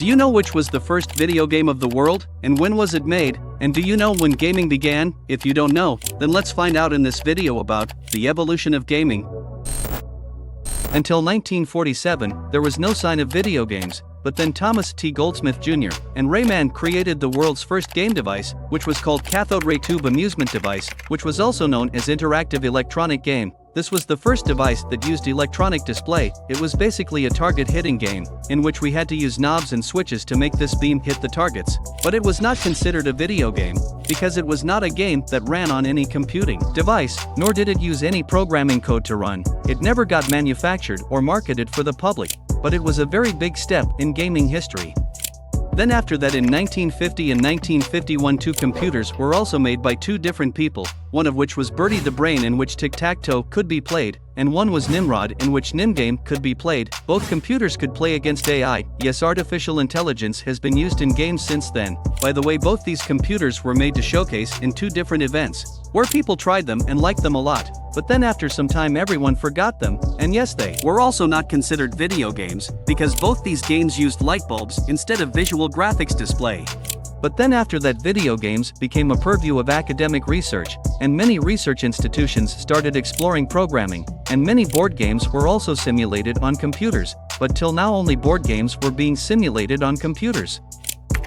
Do you know which was the first video game of the world, and when was it made, and do you know when gaming began? If you don't know, then let's find out in this video about the evolution of gaming. Until 1947, there was no sign of video games, but then Thomas T. Goldsmith Jr. and Rayman created the world's first game device, which was called cathode ray tube amusement device, which was also known as interactive electronic game. This was the first device that used electronic display. It was basically a target hitting game, in which we had to use knobs and switches to make this beam hit the targets. But it was not considered a video game, because it was not a game that ran on any computing device, nor did it use any programming code to run. It never got manufactured or marketed for the public, but it was a very big step in gaming history. Then after that in 1950 and 1951 two computers were also made by two different people, one of which was Bertie the Brain in which tic-tac-toe could be played, and one was Nimrod in which Nimgame could be played. Both computers could play against AI. Yes, artificial intelligence has been used in games since then. By the way, both these computers were made to showcase in two different events, where people tried them and liked them a lot, but then after some time everyone forgot them, and yes, they were also not considered video games, because both these games used light bulbs instead of visual graphics display. But then after that, video games became a purview of academic research, and many research institutions started exploring programming, and many board games were also simulated on computers, but till now only board games were being simulated on computers.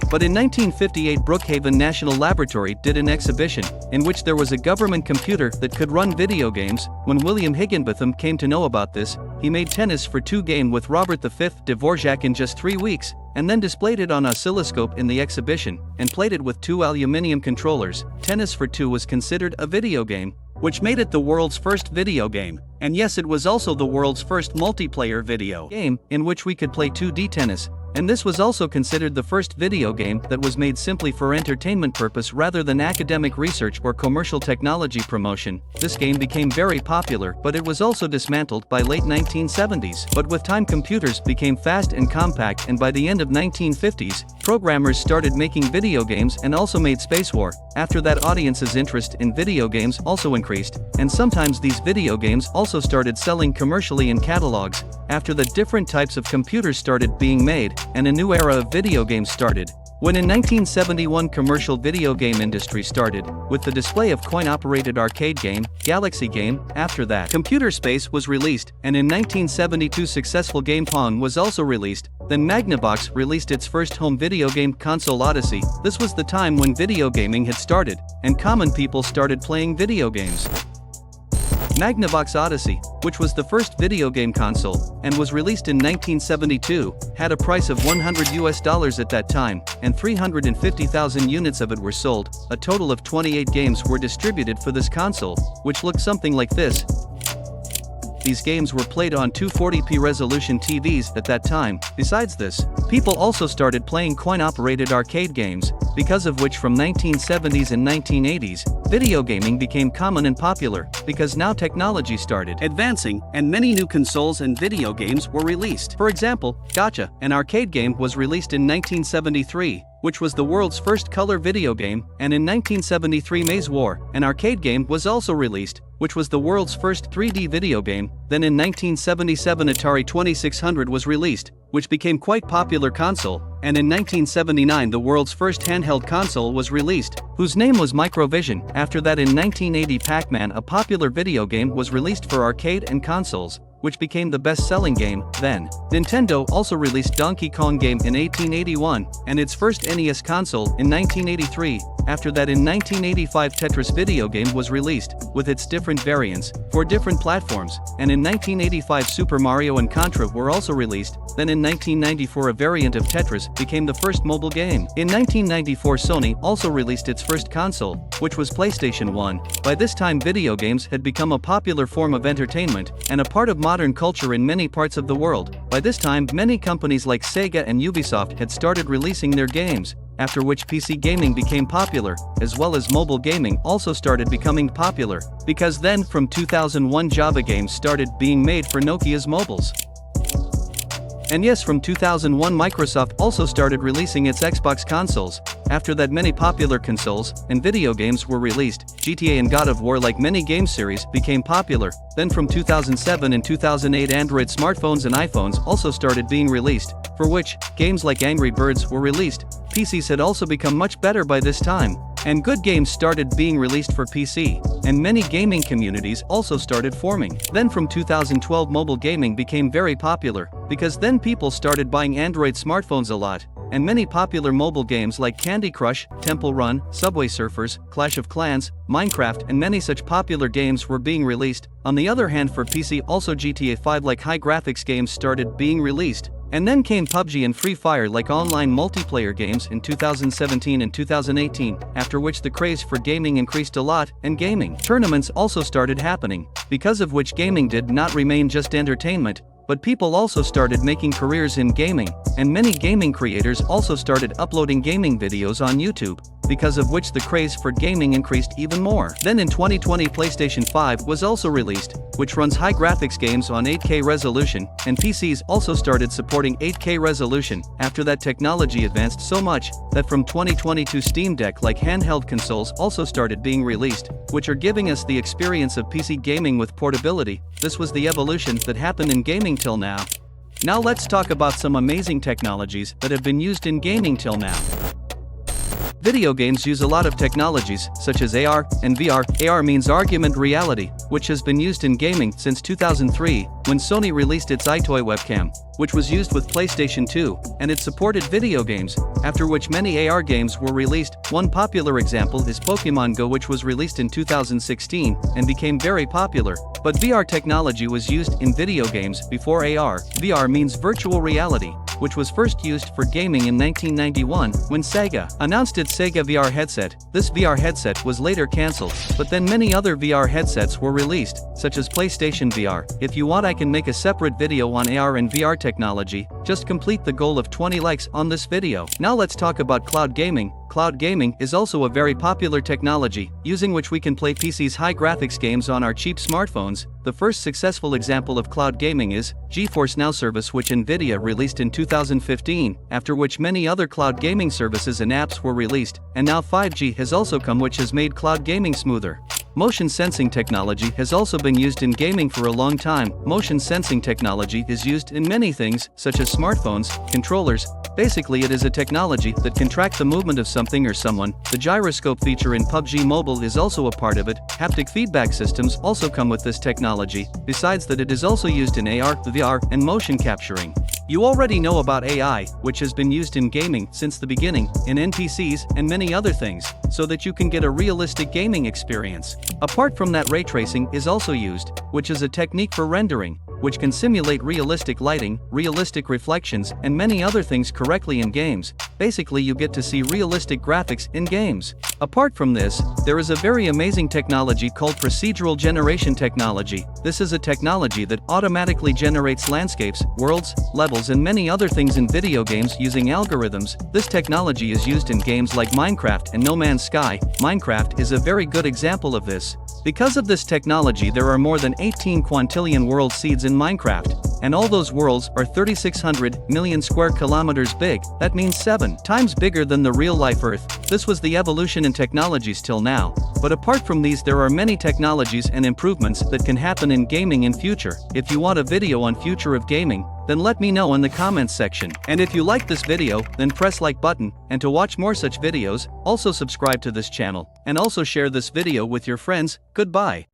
But in 1958 Brookhaven National Laboratory did an exhibition, in which there was a government computer that could run video games. When William Higginbotham came to know about this, he made Tennis for Two game with Robert V. Dvorak in just 3 weeks, and then displayed it on oscilloscope in the exhibition, and played it with two aluminium controllers. Tennis for Two was considered a video game, which made it the world's first video game, and yes, it was also the world's first multiplayer video game, in which we could play 2D tennis. And this was also considered the first video game that was made simply for entertainment purpose rather than academic research or commercial technology promotion. This game became very popular, but it was also dismantled by late 1970s. But with time, computers became fast and compact, and by the end of 1950s, programmers started making video games and also made Space War. After that, audiences' interest in video games also increased, and sometimes these video games also started selling commercially in catalogs. After that, different types of computers started being made, and a new era of video games started. When in 1971 commercial video game industry started, with the display of coin-operated arcade game, Galaxy Game. After that, Computer Space was released, and in 1972 successful game Pong was also released. Then Magnavox released its first home video game console, Odyssey. This was the time when video gaming had started, and common people started playing video games. Magnavox Odyssey, which was the first video game console, and was released in 1972, had a price of $100 at that time, and 350,000 units of it were sold. A total of 28 games were distributed for this console, which looked something like this. These games were played on 240p resolution TVs at that time. Besides this, people also started playing coin-operated arcade games, because of which from 1970s and 1980s, video gaming became common and popular, because now technology started advancing, and many new consoles and video games were released. For example, Gotcha, an arcade game, was released in 1973, which was the world's first color video game, and in 1973 Maze War, an arcade game, was also released, which was the world's first 3D video game. Then in 1977 Atari 2600 was released, which became quite popular console, and in 1979 the world's first handheld console was released, whose name was Microvision. After that in 1980 Pac-Man, a popular video game, was released for arcade and consoles, which became the best-selling game. Then, Nintendo also released Donkey Kong game in 1881, and its first NES console in 1983. After that in 1985 Tetris video game was released, with its different variants, for different platforms, and in 1985 Super Mario and Contra were also released. Then in 1994 a variant of Tetris became the first mobile game. In 1994 Sony also released its first console, which was PlayStation 1. By this time video games had become a popular form of entertainment, and a part of modern culture in many parts of the world. By this time many companies like Sega and Ubisoft had started releasing their games, after which PC gaming became popular, as well as mobile gaming also started becoming popular, because then from 2001 Java games started being made for Nokia's mobiles. And yes, from 2001 Microsoft also started releasing its Xbox consoles, After that, many popular consoles and video games were released. GTA and God of War, like many game series, became popular. Then from 2007 and 2008, Android smartphones and iPhones also started being released, for which games like Angry Birds were released. PCs had also become much better by this time, and good games started being released for PC, and many gaming communities also started forming. Then from 2012, mobile gaming became very popular, because then people started buying Android smartphones a lot, and many popular mobile games like Candy Crush, Temple Run, Subway Surfers, Clash of Clans, Minecraft, and many such popular games were being released. On the other hand, for PC, also GTA 5 like high graphics games started being released. And then came PUBG and Free Fire like online multiplayer games in 2017 and 2018, after which the craze for gaming increased a lot, and gaming tournaments also started happening, because of which gaming did not remain just entertainment, but people also started making careers in gaming, and many gaming creators also started uploading gaming videos on YouTube, because of which the craze for gaming increased even more. Then in 2020, PlayStation 5 was also released, which runs high graphics games on 8K resolution, and PCs also started supporting 8K resolution. After that, technology advanced so much that from 2022, Steam Deck like handheld consoles also started being released, which are giving us the experience of PC gaming with portability. This was the evolution that happened in gaming till now. Now let's talk about some amazing technologies that have been used in gaming till now. Video games use a lot of technologies, such as AR and VR. AR means augmented reality, which has been used in gaming since 2003, when Sony released its iToy webcam, which was used with PlayStation 2, and it supported video games, after which many AR games were released. One popular example is Pokemon Go, which was released in 2016, and became very popular. But VR technology was used in video games before AR. VR means virtual reality, which was first used for gaming in 1991, when Sega announced its Sega VR headset. This VR headset was later cancelled, but then many other VR headsets were released, such as PlayStation VR. If you want, I can make a separate video on AR and VR technology. Just complete the goal of 20 likes on this video. Now let's talk about cloud gaming. Cloud gaming is also a very popular technology, using which we can play PC's high graphics games on our cheap smartphones. The first successful example of cloud gaming is GeForce Now service, which Nvidia released in 2015, after which many other cloud gaming services and apps were released, and now 5G has also come, which has made cloud gaming smoother. Motion sensing technology has also been used in gaming for a long time. Motion sensing technology is used in many things, such as smartphones, controllers. Basically, it is a technology that can track the movement of something or someone. The gyroscope feature in PUBG Mobile is also a part of it. Haptic feedback systems also come with this technology, besides that it is also used in AR, VR, and motion capturing. You already know about AI, which has been used in gaming since the beginning, in NPCs and many other things, so that you can get a realistic gaming experience. Apart from that, ray tracing is also used, which is a technique for rendering, which can simulate realistic lighting, realistic reflections, and many other things correctly in games. Basically, you get to see realistic graphics in games. Apart from this, there is a very amazing technology called procedural generation technology. This is a technology that automatically generates landscapes, worlds, levels, and many other things in video games using algorithms. This technology is used in games like Minecraft and No Man's Sky. Minecraft is a very good example of this. Because of this technology, there are more than 18 quintillion world seeds in Minecraft, and all those worlds are 3,600 million square kilometers big. That means 7 times bigger than the real-life Earth. This was the evolution in technologies till now. But apart from these, there are many technologies and improvements that can happen in gaming in future. If you want a video on future of gaming, then let me know in the comments section. And if you like this video, then press like button, and to watch more such videos, also subscribe to this channel, and also share this video with your friends. Goodbye.